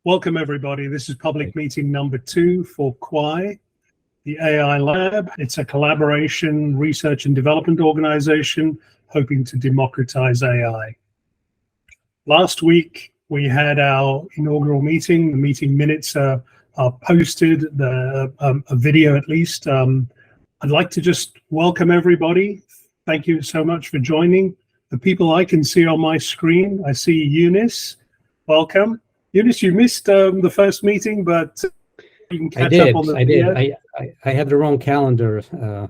Welcome, everybody. This is public meeting number 2 for Kwaai, the AI Lab. It's a collaboration, research and development organization hoping to democratize AI. Last week, we had our inaugural meeting. The meeting minutes are posted, a video at least. I'd like to just welcome everybody. Thank you so much for joining. The people I can see on my screen, I see Eunice. Welcome. Eunice, you missed the first meeting, but you can catch up on the video. I had the wrong calendar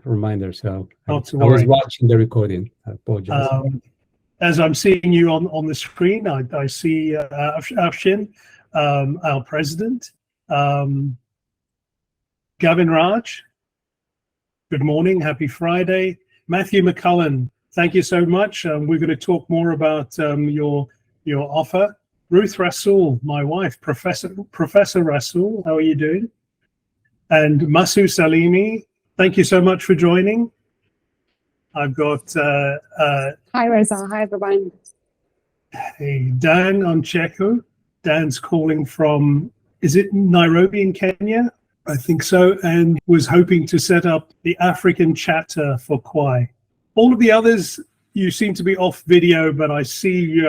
reminder, so I was watching the recording. I apologize. As I'm seeing you on the screen, I see Afshin, our president, Gavin Raj. Good morning, happy Friday. Matthew McCullen, thank you so much. We're going to talk more about your offer. Ruth Rasool, my wife, Professor Rasool, how are you doing? And Masu Salimi, thank you so much for joining. I've got... Hi, Reza. Hi, everyone. Hey, Dan Oncheku. Dan's calling from, is it Nairobi in Kenya? I think so, and was hoping to set up the African chapter for Kwaai. All of the others, you seem to be off video, but I see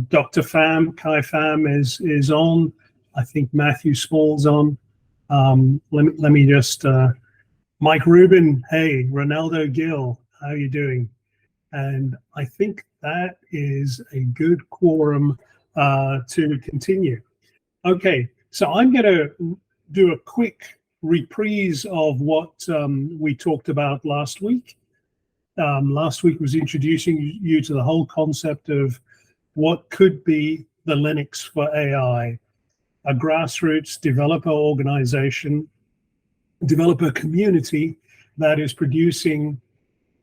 Dr. Pham, Kai Pham is on. I think Matthew Small's on. Let me just, Mike Rubin, hey, Ronaldo Gill, how are you doing? And I think that is a good quorum to continue. Okay, so I'm going to do a quick reprise of what we talked about last week. Last week was introducing you to the whole concept of what could be the Linux for AI, a grassroots developer organization, developer community that is producing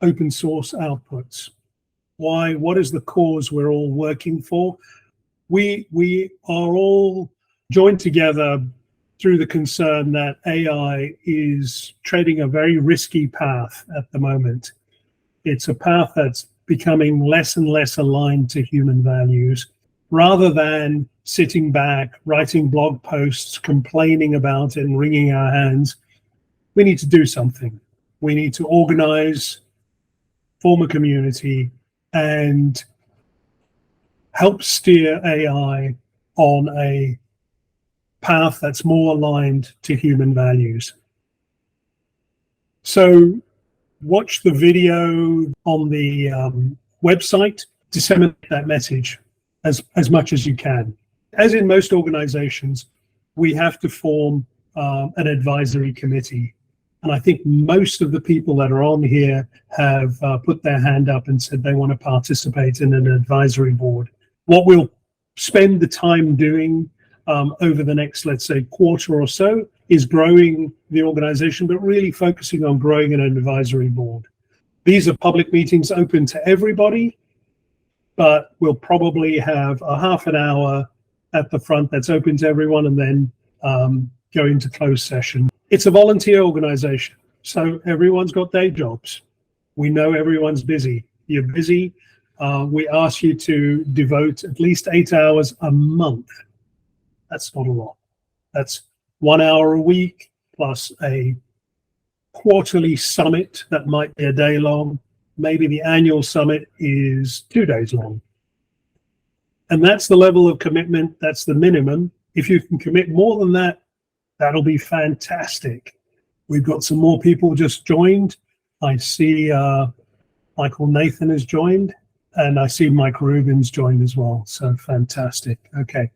open source outputs. Why? What is the cause we're all working for? We are all joined together through the concern that AI is treading a very risky path at the moment. It's a path that's becoming less and less aligned to human values. Rather than sitting back, writing blog posts, complaining about it and wringing our hands, we need to do something. We need to organize, form a community, and help steer AI on a path that's more aligned to human values. So watch the video on the website, disseminate that message as much as you can. As in most organizations, we have to form an advisory committee. And I think most of the people that are on here have put their hand up and said they want to participate in an advisory board. What we'll spend the time doing over the next, let's say, quarter or so is growing the organization, but really focusing on growing an advisory board. These are public meetings open to everybody, but we'll probably have a half an hour at the front that's open to everyone and then go into closed session. It's a volunteer organization, so everyone's got day jobs. We know everyone's busy. You're busy. We ask you to devote at least 8 hours a month. That's not a lot. That's 1 hour a week plus a quarterly summit that might be a day long. Maybe the annual summit is 2 days long. And that's the level of commitment. That's the minimum. If you can commit more than that, that'll be fantastic. We've got some more people just joined. I see Michael Nathan has joined, and I see Mike Rubin's joined as well. So fantastic. Okay.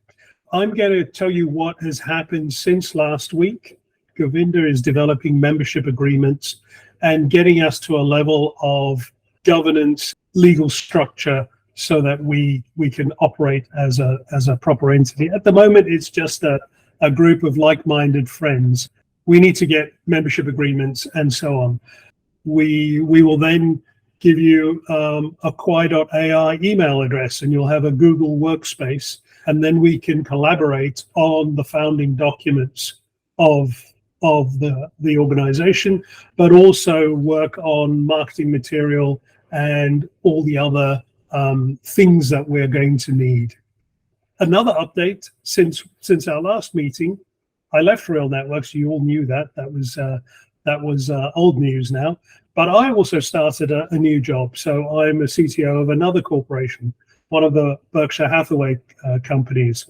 I'm going to tell you what has happened since last week. Govinda is developing membership agreements and getting us to a level of governance, legal structure, so that we can operate as a proper entity. At the moment, it's just a group of like-minded friends. We need to get membership agreements and so on. We will then give you a Kwaai.ai email address, and you'll have a Google workspace, and then we can collaborate on the founding documents of the organization, but also work on marketing material and all the other things that we're going to need. another update since our last meeting. I left Real Networks. You all knew that. That was old news now. But I also started a new job. So I'm a CTO of another corporation, one of the Berkshire Hathaway companies.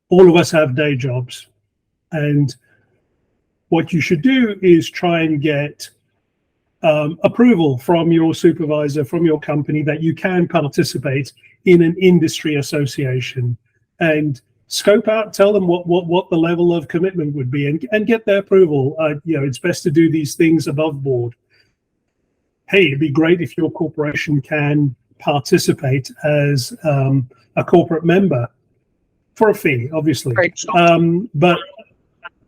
All of us have day jobs. And what you should do is try and get approval from your supervisor, from your company, that you can participate in an industry association, and scope out, tell them what the level of commitment would be, and get their approval. It's best to do these things above board. Hey, it'd be great if your corporation can participate as a corporate member for a fee, obviously. But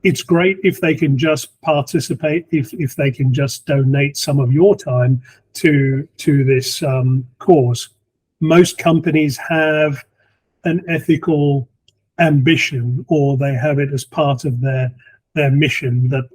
it's great if they can just participate, if they can just donate some of your time to this cause. Most companies have an ethical ambition, or they have it as part of their mission, that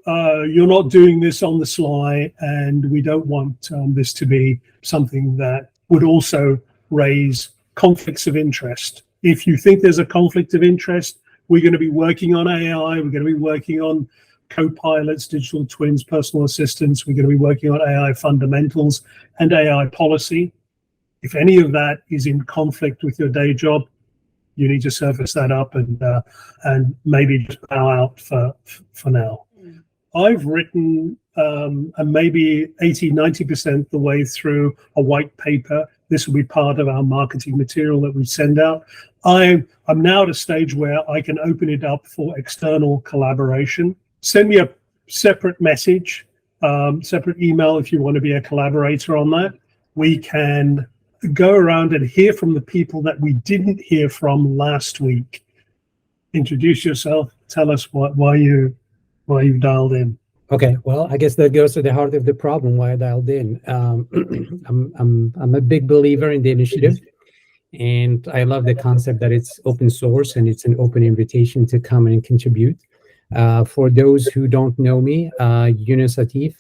you're not doing this on the sly, and we don't want this to be something that would also raise conflicts of interest. If you think there's a conflict of interest, we're going to be working on AI, we're going to be working on co-pilots, digital twins, personal assistants, we're going to be working on AI fundamentals and AI policy. If any of that is in conflict with your day job, you need to surface that up and maybe just bow out for now. I've written maybe 80-90% the way through a white paper. This will be part of our marketing material that we send out. I'm now at a stage where I can open it up for external collaboration. Send me a separate message, separate email if you want to be a collaborator on that. We can go around and hear from the people that we didn't hear from last week. Introduce yourself. Tell us why you dialed in. Okay, well, I guess that goes to the heart of the problem why I dialed in. I'm a big believer in the initiative, and I love the concept that it's open source and it's an open invitation to come and contribute. For those who don't know me, Yunus Atif,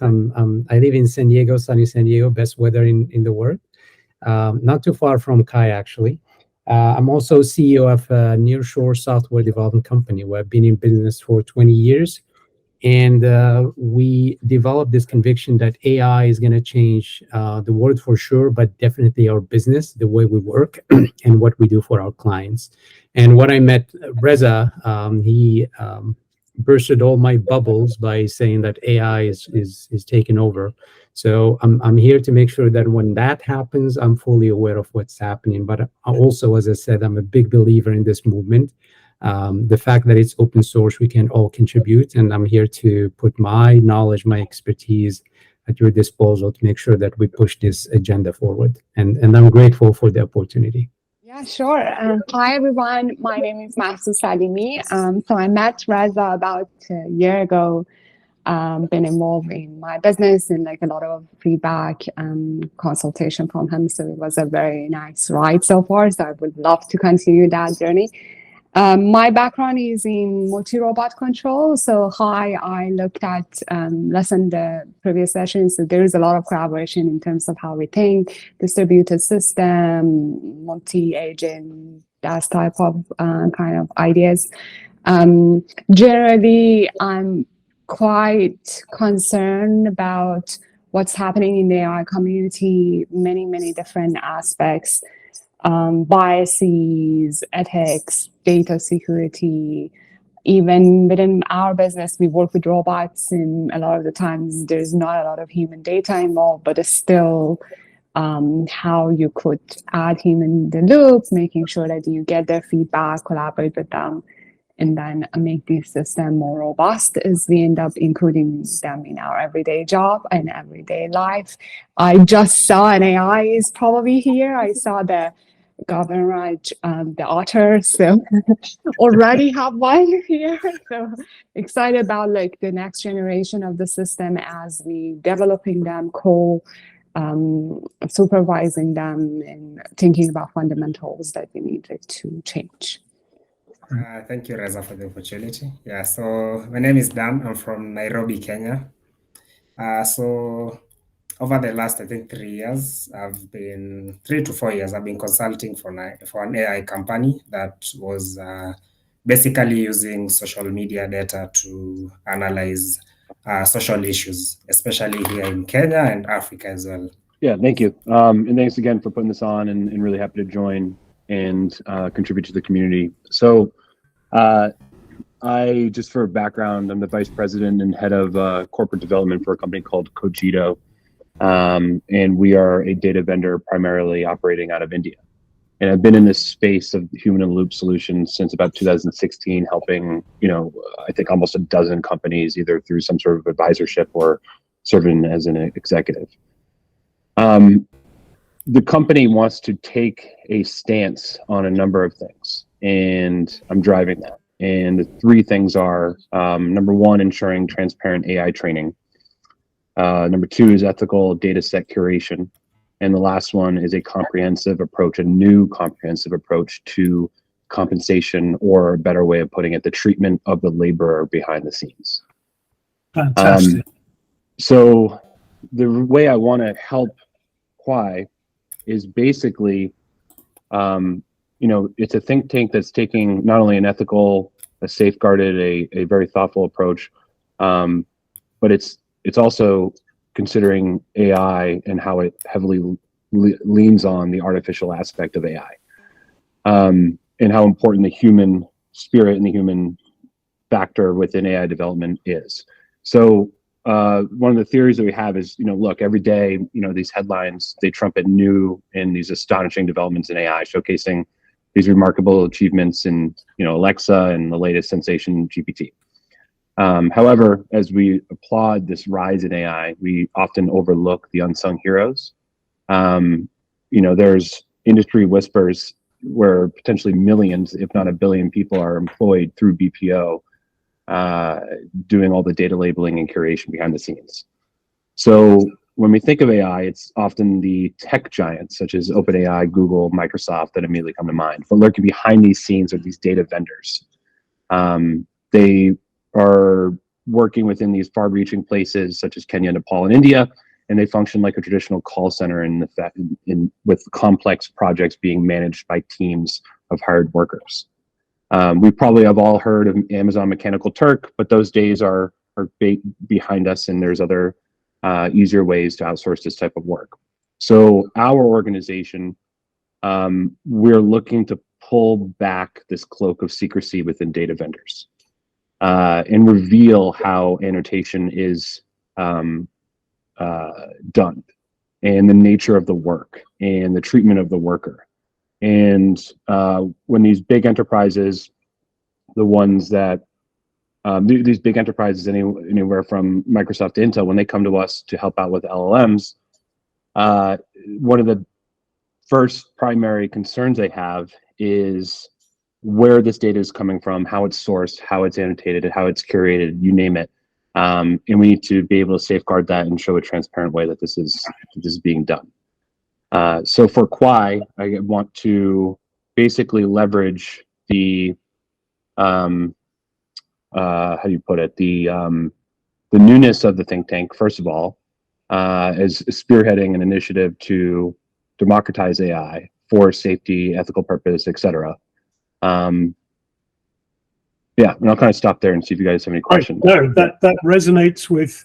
I live in San Diego, sunny San Diego, best weather in the world. Not too far from Kwaai, actually. I'm also CEO of a nearshore software development company where I've been in business for 20 years. And we developed this conviction that AI is going to change the world for sure, but definitely our business, the way we work and what we do for our clients. And when I met Reza, he bursted all my bubbles by saying that AI is taking over. So I'm here to make sure that when that happens, I'm fully aware of what's happening. But also, as I said, I'm a big believer in this movement. The fact that it's open source, we can all contribute, and I'm here to put my knowledge, my expertise at your disposal to make sure that we push this agenda forward. And I'm grateful for the opportunity. Yeah, sure. Hi, everyone. My name is Mahsou Salimi. So I met Reza about a year ago. Been involved in my business and like a lot of feedback and consultation from him. So it was a very nice ride so far. So I would love to continue that journey. My background is in multi-robot control. So I looked at less in the previous session. So there is a lot of collaboration in terms of how we think, distributed system, multi-agent, that type of kind of ideas. Generally, I'm quite concerned about what's happening in the AI community, many different aspects. Biases, ethics, data security. Even within our business, we work with robots, and a lot of the times there's not a lot of human data involved, but it's still how you could add human in the loop, making sure that you get their feedback, collaborate with them, and then make the system more robust as we end up including them in our everyday job and everyday life. I just saw an AI is probably here. I saw the Governor Raj, the author, so already have one here. So excited about like the next generation of the system as we developing them, supervising them, and thinking about fundamentals that we need to change. Thank you, Reza, for the opportunity. Yeah, so my name is Dan. I'm from Nairobi, Kenya. So over the last, I think, 3 years, 3 to 4 years, I've been consulting for an AI company that was basically using social media data to analyze social issues, especially here in Kenya and Africa as well. Yeah, thank you. And thanks again for putting this on, and really happy to join and contribute to the community. So I, just for background, I'm the vice president and head of corporate development for a company called Cogito. And we are a data vendor primarily operating out of India. And I've been in this space of human-in-the-loop solutions since about 2016, helping, I think almost a dozen companies, either through some sort of advisorship or serving as an executive. The company wants to take a stance on a number of things, and I'm driving that. And the 3 things are, number 1, ensuring transparent AI training. Number 2 is ethical data set curation. And the last one is a comprehensive approach, a new comprehensive approach to compensation, or a better way of putting it, the treatment of the laborer behind the scenes. Fantastic. So the way I want to help Kwaai is basically, it's a think tank that's taking not only an ethical, a safeguarded, a very thoughtful approach, but it's also considering AI and how it heavily leans on the artificial aspect of AI, and how important the human spirit and the human factor within AI development is. So one of the theories that we have is, look, every day, these headlines, they trumpet new and these astonishing developments in AI, showcasing these remarkable achievements in, Alexa and the latest sensation GPT. However, as we applaud this rise in AI, we often overlook the unsung heroes. There's industry whispers where potentially millions, if not a billion people are employed through BPO, doing all the data labeling and curation behind the scenes. So when we think of AI, it's often the tech giants such as OpenAI, Google, Microsoft that immediately come to mind. But lurking behind these scenes are these data vendors. They are working within these far-reaching places such as Kenya, Nepal, and India, and they function like a traditional call center with complex projects being managed by teams of hired workers. We probably have all heard of Amazon Mechanical Turk, but those days are behind us, and there's other easier ways to outsource this type of work. So our organization, we're looking to pull back this cloak of secrecy within data vendors, and reveal how annotation is done, and the nature of the work, and the treatment of the worker. And when these big enterprises, the ones that, these big enterprises, anywhere from Microsoft to Intel, when they come to us to help out with LLMs, one of the first primary concerns they have is where this data is coming from, how it's sourced, how it's annotated, how it's curated, you name it. And we need to be able to safeguard that and show a transparent way that this is being done. So for Kwaai, I want to basically leverage the, how do you put it, the newness of the think tank, first of all, as spearheading an initiative to democratize AI for safety, ethical purpose, etc. Yeah, and I'll kind of stop there and see if you guys have any questions. No, that resonates with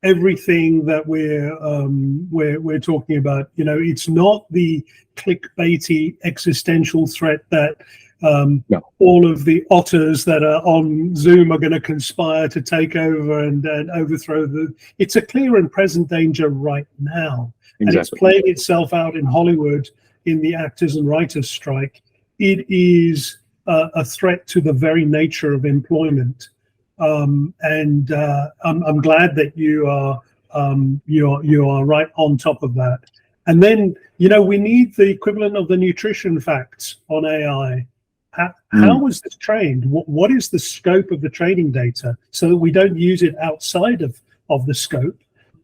everything that we're talking about. It's not the clickbaity existential threat that No. all of the otters that are on Zoom are going to conspire to take over and overthrow it's a clear and present danger right now. Exactly. And it's playing itself out in Hollywood in the actors and writers strike. It is a threat to the very nature of employment. I'm glad that you are right on top of that. And then, we need the equivalent of the nutrition facts on AI. How was this trained? What is the scope of the training data, so that we don't use it outside of the scope?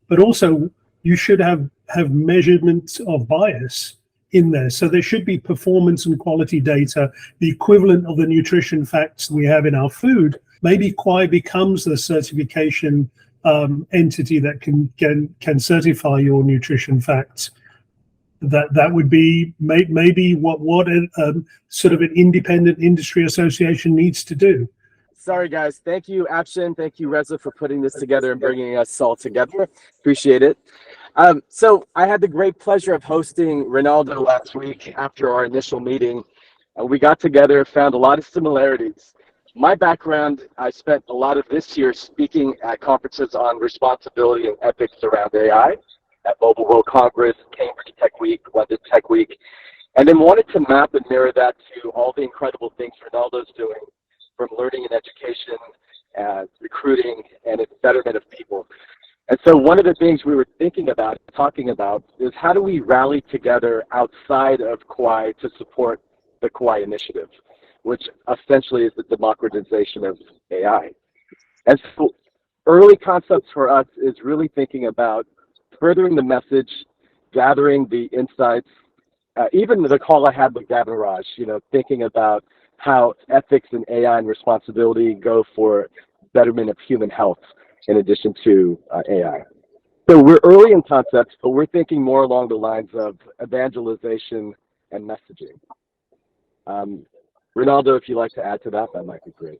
But also, you should have measurements of bias in there. So there should be performance and quality data, the equivalent of the nutrition facts we have in our food. Maybe Kwaai becomes the certification entity that can certify your nutrition facts, that would be maybe what sort of an independent industry association needs to do. Sorry, guys. Thank you, Action. Thank you, Reza, for putting this together and bringing us all together. Appreciate it. So I had the great pleasure of hosting Ronaldo last week after our initial meeting. We got together, found a lot of similarities. My background, I spent a lot of this year speaking at conferences on responsibility and ethics around AI at Mobile World Congress, Cambridge Tech Week, London Tech Week, and then wanted to map and mirror that to all the incredible things Ronaldo's doing, from learning and education, recruiting, and its betterment of people. And so one of the things we were thinking about, talking about, is how do we rally together outside of Kwaai to support the Kwaai initiative, which essentially is the democratization of AI. And so early concepts for us is really thinking about furthering the message, gathering the insights, even the call I had with Gavin Raj, thinking about how ethics and AI and responsibility go for betterment of human health in addition to AI. So we're early in concepts, but we're thinking more along the lines of evangelization and messaging. Ronaldo, if you'd like to add to that, that might be great.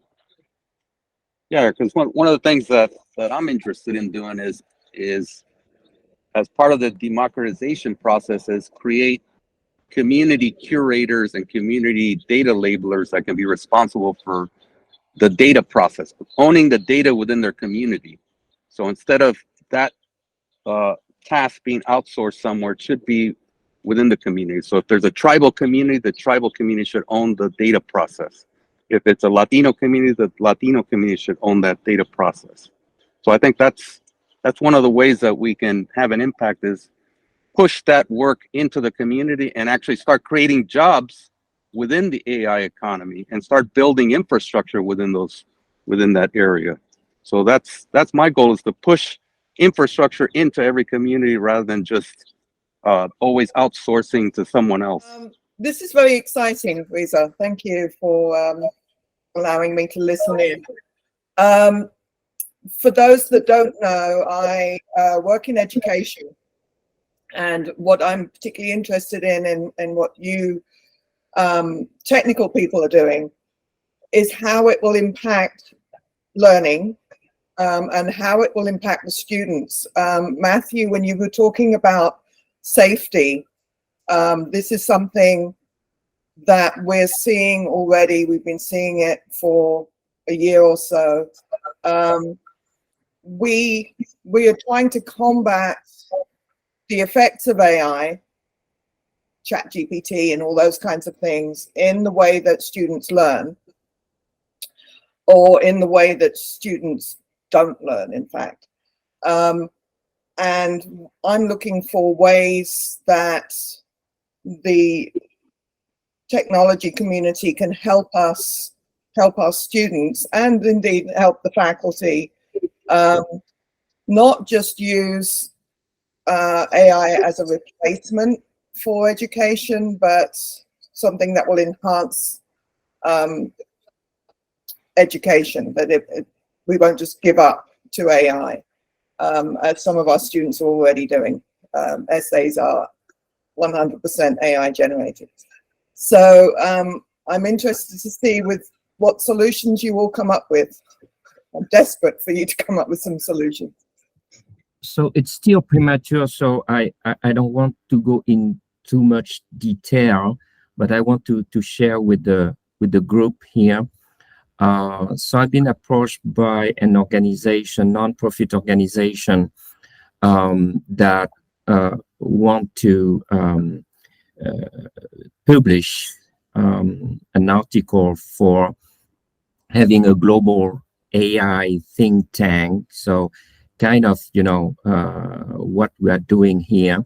Yeah, because one of the things that I'm interested in doing is as part of the democratization process is create community curators and community data labelers that can be responsible for the data process, owning the data within their community. So instead of that task being outsourced somewhere, it should be within the community. So if there's a tribal community, the tribal community should own the data process. If it's a Latino community, the Latino community should own that data process. So I think that's one of the ways that we can have an impact is push that work into the community and actually start creating jobs within the AI economy and start building infrastructure within that area. So that's my goal, is to push infrastructure into every community rather than just always outsourcing to someone else. This is very exciting, Reza. Thank you for allowing me to listen in. For those that don't know, I work in education. And what I'm particularly interested in what you technical people are doing is how it will impact learning and how it will impact the students. Matthew, when you were talking about safety, this is something that we're seeing already. We've been seeing it for a year or so. We are trying to combat the effects of AI, ChatGPT and all those kinds of things in the way that students learn, or in the way that students don't learn, in fact. And I'm looking for ways that the technology community can help us, help our students, and indeed help the faculty, not just use AI as a replacement for education, but something that will enhance education, that we won't just give up to AI, as some of our students are already doing. Essays are 100% AI generated. So I'm interested to see with what solutions you will come up with. I'm desperate for you to come up with some solutions. So it's still premature, so I don't want to go in too much detail, but I want to share with the group here. So I've been approached by an organization, non-profit organization, that want to publish an article for having a global AI think tank. So kind of, what we are doing here.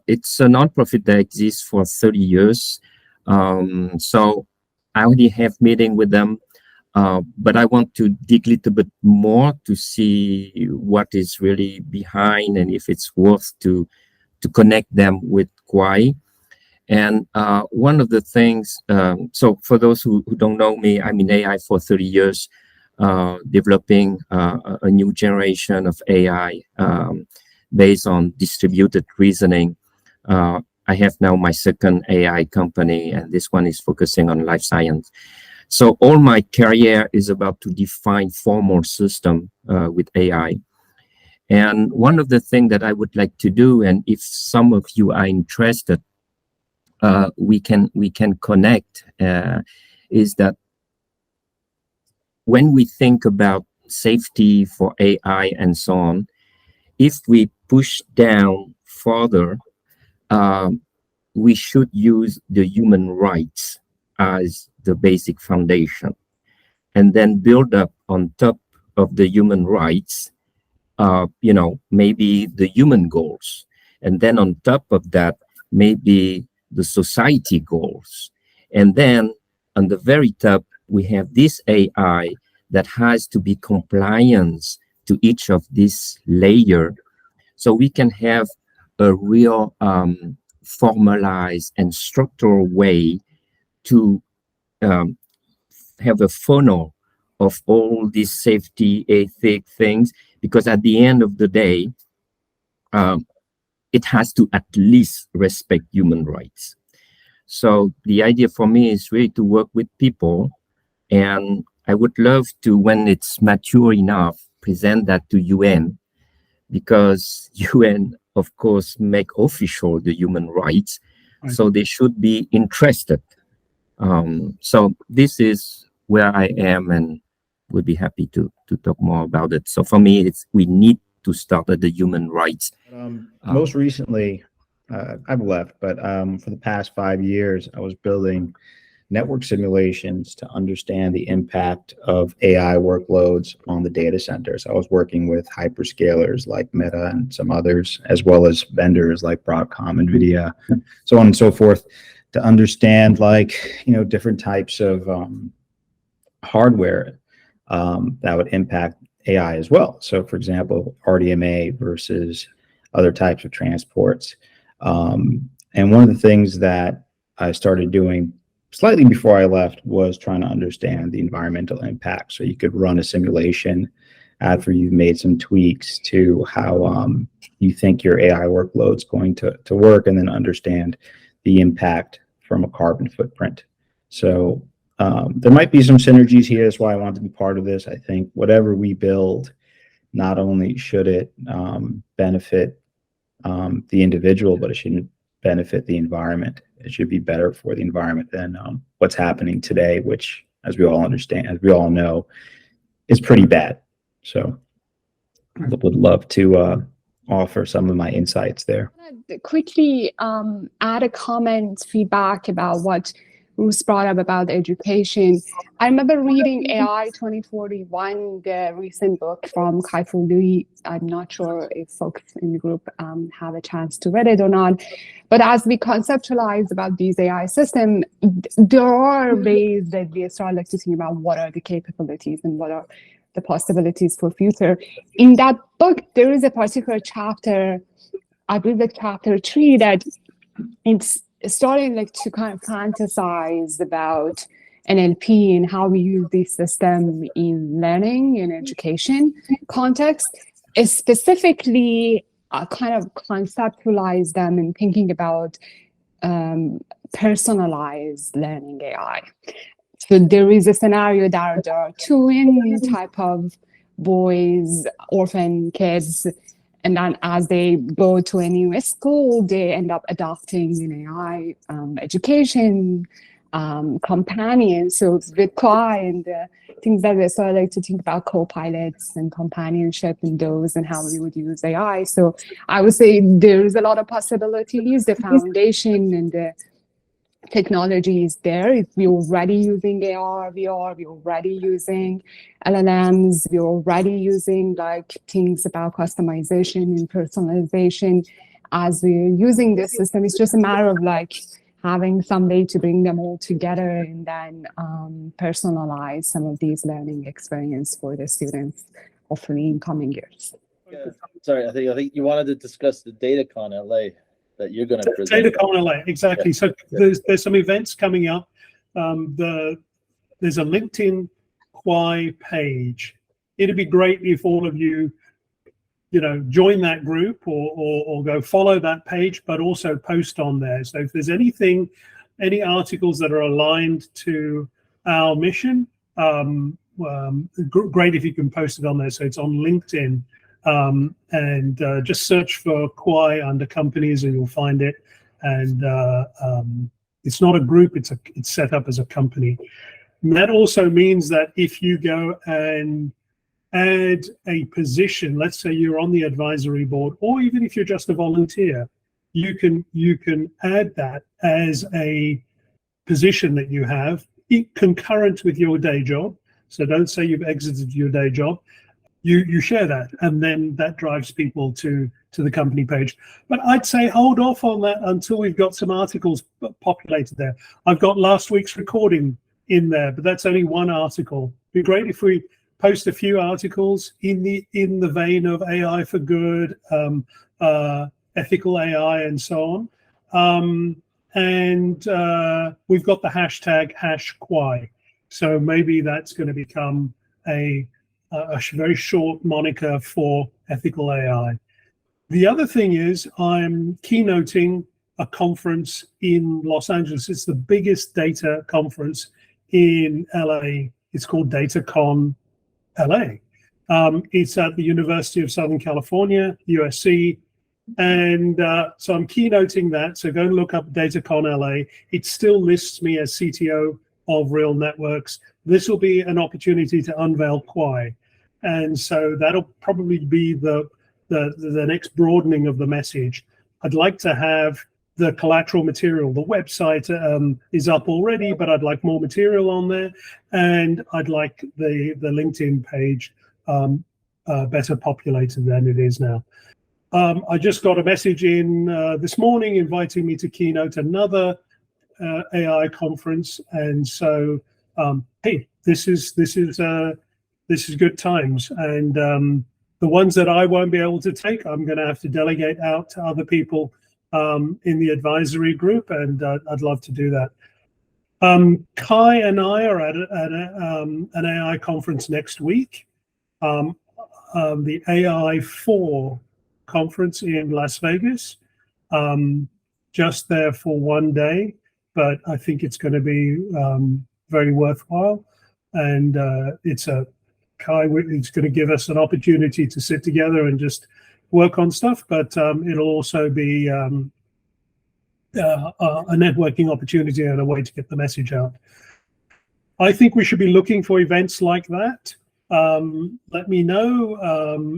It's a nonprofit that exists for 30 years. So I already have meeting with them, but I want to dig a little bit more to see what is really behind and if it's worth to connect them with Kwaai. And one of the things, so for those who don't know me, I'm in AI for 30 years. developing a new generation of AI based on distributed reasoning. I have now my second AI company, and this one is focusing on life science. So all my career is about to define formal system with AI. And one of the things that I would like to do, and if some of you are interested, we can connect, is that when we think about safety for AI and so on, if we push down further, we should use the human rights as the basic foundation, and then build up on top of the human rights, maybe the human goals, and then on top of that, maybe the society goals, and then on the very top, we have this AI that has to be compliant to each of these layers, so we can have a real formalized and structural way to have a funnel of all these safety, ethic things, because at the end of the day, it has to at least respect human rights. So the idea for me is really to work with people, and I would love to, when it's mature enough, present that to UN, because UN, of course, make official the human rights, right. So they should be interested. So this is where I am, and would be happy to talk more about it. So for me, we need to start at the human rights. Most recently, I've left, but for the past 5 years, I was building network simulations to understand the impact of AI workloads on the data centers. I was working with hyperscalers like Meta and some others, as well as vendors like Broadcom, NVIDIA, so on and so forth, to understand different types of hardware that would impact AI as well. So for example, RDMA versus other types of transports. And one of the things that I started doing slightly before I left was trying to understand the environmental impact. So you could run a simulation after you've made some tweaks to how you think your AI workload's going to work, and then understand the impact from a carbon footprint. So there might be some synergies here. That's why I want to be part of this. I think whatever we build, not only should it benefit the individual, but it should benefit the environment. It should be better for the environment than what's happening today, which, as we all understand, as we all know, is pretty bad. So I would love to offer some of my insights there. Quickly add a comment, feedback about what Bruce brought up about education. I remember reading AI 2041, the recent book from Kwaai. I'm not sure if folks in the group have a chance to read it or not. But as we conceptualize about these AI systems, there are ways that we start to think about what are the capabilities and what are the possibilities for future. In that book, there is a particular chapter, I believe it's chapter 3, that it's starting to kind of fantasize about NLP and how we use this system in learning and education context, specifically kind of conceptualize them and thinking about personalized learning AI. So there is a scenario that there are twin type of boys, orphan kids, and then as they go to a new school, they end up adopting an AI education companion. So with Kwaai and the things that we sort of like to think about co-pilots and companionship and those and how we would use AI. So I would say there's a lot of possibilities. The foundation and the technology is there. If we're already using AR, VR, we're already using LLMs, we're already using things about customization and personalization. As we're using this system, it's just a matter of having some way to bring them all together and then personalize some of these learning experience for the students, hopefully in coming years. Yeah. Sorry, I think you wanted to discuss the DataCon LA that you're going to present. DataCon LA, exactly. Yeah. So there's some events coming up. There's a LinkedIn Kwaai page. It'd be great if all of you, join that group or go follow that page, but also post on there. So if there's any articles that are aligned to our mission, great if you can post it on there. So it's on LinkedIn, and just search for Kwaai under companies and you'll find it. And it's not a group, it's set up as a company. And that also means that if you go and add a position, let's say you're on the advisory board, or even if you're just a volunteer, you can add that as a position that you have concurrent with your day job. So don't say you've exited your day job. You share that, and then that drives people to the company page. But I'd say hold off on that until we've got some articles populated there. I've got last week's recording in there, but that's only one article. It'd be great if we post a few articles in the vein of AI for good, ethical AI, and so on. And we've got the hashtag #Kwaai. So maybe that's going to become a very short moniker for ethical AI. The other thing is I'm keynoting a conference in Los Angeles. It's the biggest data conference in LA. It's called DataCon LA. It's at the University of Southern California, USC. And so I'm keynoting that. So go and look up DataCon LA. It still lists me as CTO of Real Networks. This will be an opportunity to unveil Kwaai. And so that'll probably be the next broadening of the message. I'd like to have the collateral material. The website is up already, but I'd like more material on there. And I'd like the LinkedIn page better populated than it is now. I just got a message in this morning inviting me to keynote another AI conference, and so hey, this is good times. And the ones that I won't be able to take, I'm going to have to delegate out to other people in the advisory group, and I'd love to do that. Kai and I are at an AI conference next week, the AI4 conference in Las Vegas, just there for one day, but I think it's going to be very worthwhile. And it's going to give us an opportunity to sit together and just work on stuff, but it'll also be a networking opportunity and a way to get the message out. I think we should be looking for events like that. Let me know,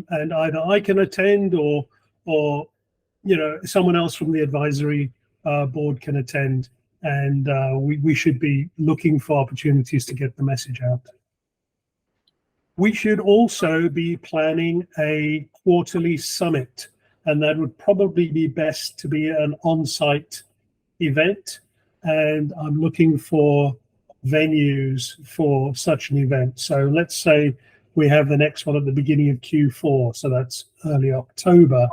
and either I can attend or someone else from the advisory board can attend, and we should be looking for opportunities to get the message out. We should also be planning a quarterly summit, and that would probably be best to be an on-site event, and I'm looking for venues for such an event. So let's say we have the next one at the beginning of Q4, so that's early October.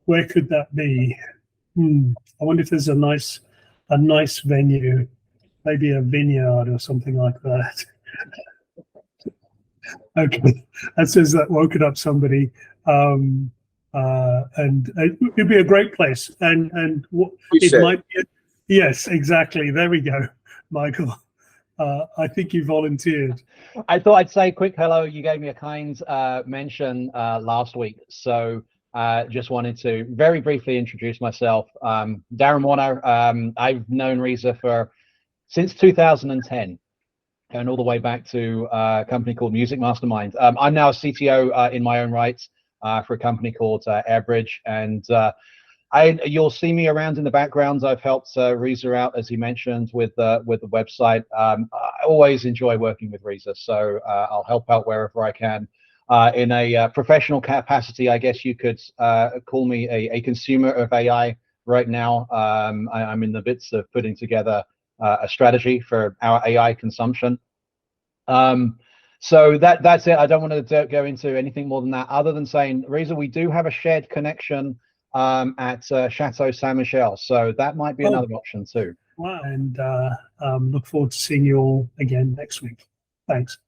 Where could that be? I wonder if there's a nice venue, maybe a vineyard or something like that. Okay, that says that woken up somebody, and it'd be a great place. And it might be. Yes, exactly. There we go, Michael. I think you volunteered. I thought I'd say a quick hello. You gave me a kind mention last week, so just wanted to very briefly introduce myself. Darren Warner. I've known Reza since 2010, and all the way back to a company called Music Mastermind. I'm now a CTO in my own right for a company called Airbridge, and you'll see me around in the background. I've helped Reza out, as he mentioned, with the website. I always enjoy working with Reza, so I'll help out wherever I can. In a professional capacity, I guess you could call me a consumer of AI right now. I'm in the bits of putting together a strategy for our AI consumption. So that's it. I don't want to go into anything more than that, other than saying, Reza, we do have a shared connection at Chateau Saint Michel, so that might be another option too. Wow. And look forward to seeing you all again next week. Thanks.